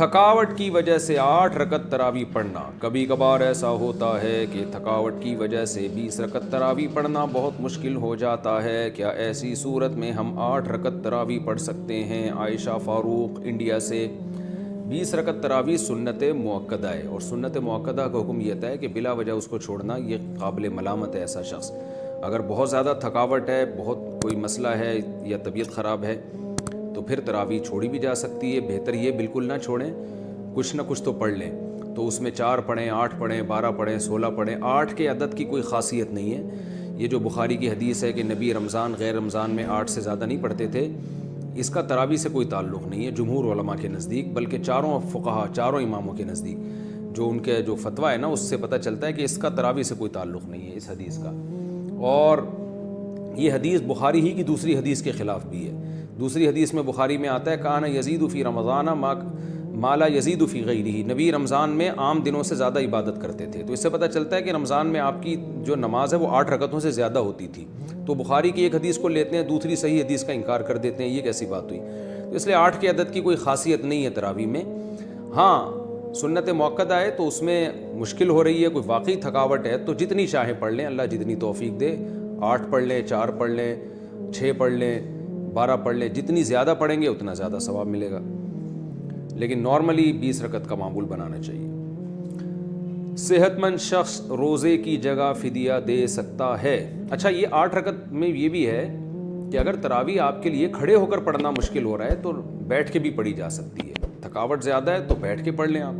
تھکاوٹ کی وجہ سے 8 رکعت تراویح پڑھنا. کبھی کبھار ایسا ہوتا ہے کہ تھکاوٹ کی وجہ سے 20 رکعت تراویح پڑھنا بہت مشکل ہو جاتا ہے. کیا ایسی صورت میں ہم 8 رکعت تراویح پڑھ سکتے ہیں؟ عائشہ فاروق انڈیا سے. 20 رکعت تراویح سنت مؤکدہ ہے، اور سنت مؤکدہ کا حکم یہ ہے کہ بلا وجہ اس کو چھوڑنا یہ قابل ملامت ہے. ایسا شخص اگر بہت زیادہ تھکاوٹ ہے، بہت کوئی مسئلہ ہے یا طبیعت خراب ہے تو پھر تراویح چھوڑی بھی جا سکتی ہے. بہتر یہ بالکل نہ چھوڑیں، کچھ نہ کچھ تو پڑھ لیں. تو اس میں 4 پڑھیں، 8 پڑھیں، 12 پڑھیں، 16 پڑھیں. 8 کے عدد کی کوئی خاصیت نہیں ہے. یہ جو بخاری کی حدیث ہے کہ نبی رمضان غیر رمضان میں 8 سے زیادہ نہیں پڑھتے تھے، اس کا تراویح سے کوئی تعلق نہیں ہے جمہور علماء کے نزدیک، بلکہ چاروں فقہا، چاروں اماموں کے نزدیک جو ان کے جو فتویٰ ہے نا، اس سے پتہ چلتا ہے کہ اس کا تراویح سے کوئی تعلق نہیں ہے اس حدیث کا. اور یہ حدیث بخاری ہی کی دوسری حدیث کے خلاف بھی ہے. دوسری حدیث میں بخاری میں آتا ہے کان یزید فی رمضان ما لا یزید فی غیرہ. نبی رمضان میں عام دنوں سے زیادہ عبادت کرتے تھے. تو اس سے پتہ چلتا ہے کہ رمضان میں آپ کی جو نماز ہے وہ 8 رکعتوں سے زیادہ ہوتی تھی. تو بخاری کی ایک حدیث کو لیتے ہیں، دوسری صحیح حدیث کا انکار کر دیتے ہیں. یہ کیسی بات ہوئی؟ تو اس لیے 8 کے عدد کی کوئی خاصیت نہیں ہے تراویح میں. ہاں سنت مؤکدہ ہے تو اس میں مشکل ہو رہی ہے، کوئی واقعی تھکاوٹ ہے تو جتنی چاہیں پڑھ لیں، اللہ جتنی توفیق دے. 8 پڑھ لیں، 4 پڑھ لیں، 6 پڑھ لیں، 12 پڑھ لیں. جتنی زیادہ پڑھیں گے اتنا زیادہ ثواب ملے گا. لیکن نارملی 20 رکعت کا معمول بنانا چاہیے. صحت مند شخص روزے کی جگہ فدیہ دے سکتا ہے. اچھا، یہ 8 رکعت میں یہ بھی ہے کہ اگر تراویح آپ کے لیے کھڑے ہو کر پڑھنا مشکل ہو رہا ہے تو بیٹھ کے بھی پڑھی جا سکتی ہے. تھکاوٹ زیادہ ہے تو بیٹھ کے پڑھ لیں آپ.